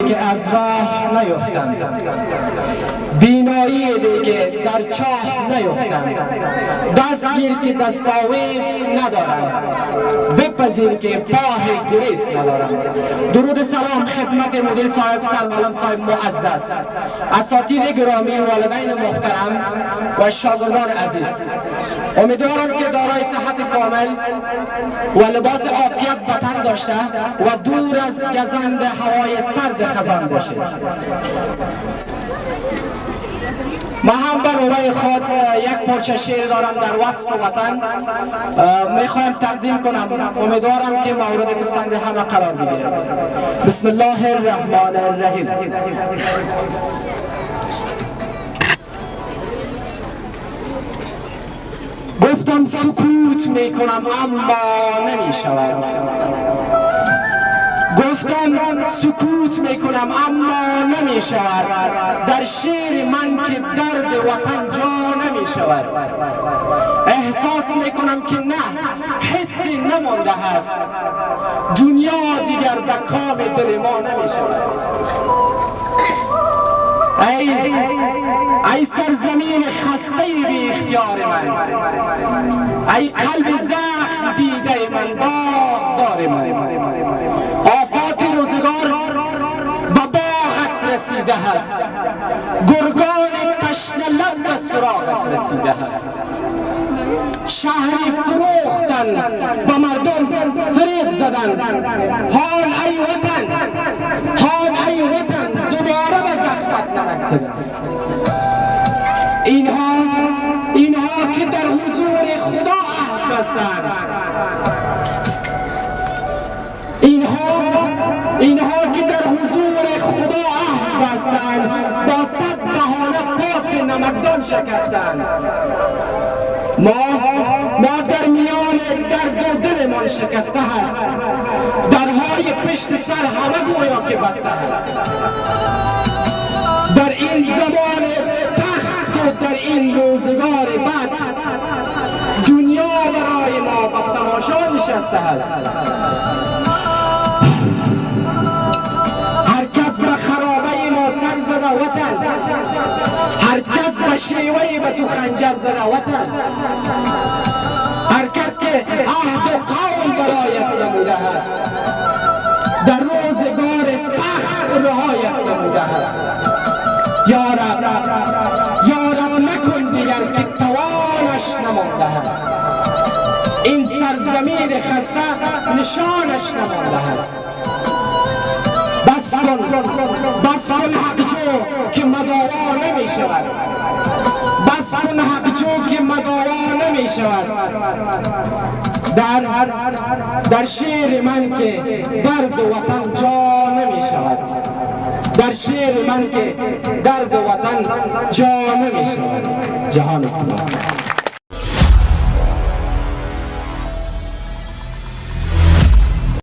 که از راه نیفتم، بینایی دیگه در چاه نیفتم، دستگیر که دستاویز ندارم، بپذیر که پاه گریز ندارم. درود سلام خدمت مدیر صاحب سرمعلم صاحب معزز، اساتید گرامی، والدین محترم و شاگردان عزیز. امیدوارم که دارای صحت کامل و لباس عافیت به تن داشته و دور از گزند هوای سرد خزان باشید. ما هم به نوبه خود یک پارچه شعر دارم در وصف وطن میخوایم تقدیم کنم. امیدوارم که مورد پسند همه قرار بگیرد. بسم الله الرحمن الرحیم. گفتم سکوت میکنم اما نمی شود، گفتم سکوت میکنم اما نمی شود، در شعر من که درد وطن جا نمی شود. احساس میکنم که نه، حسی نمانده است، دنیا دیگر به کام دل ما نمی شود. ای سرزمین خسته بی اختیار من، ای قلب زخم دیده من، باغدار من، آفات روزگار به باغت رسیده است، گرگان تشنه لب به سراغت رسیده است. شهری فروختن به مردم فریب زدن، حال ای وطن، حال ای وطن، دوباره به زخمت نمک زدن. اینها که در حضور خدا عهد بستند، اینها که در حضور خدا عهد بستند، با صد بهانه پاس نمکدان شکستند. ما در میان درد و دلمان شکسته هست، درهای پشت سر همه گویا که بسته هست. در این زمان سخت و در این روزگار بد، دنیا برای ما به تماشا نشسته است. هر کس به خرابه ما سر زده وطن، هر کس به شیوه به تو خنجر زده وطن، هر کس که عهد و قول برایت نموده است، در روزگار سخت رعایت نموده است. یا رب نکن دیگر که توانش نمانده است، این سرزمین خسته نشانش نمانده است. بس کن حق جو که مداوا نمی شود، بس کن حق جو که مداوا نمی شود. در شعر من که درد وطن جا نمی شود، در شعر من که درد وطن جا نمی شود. جهان سپاس.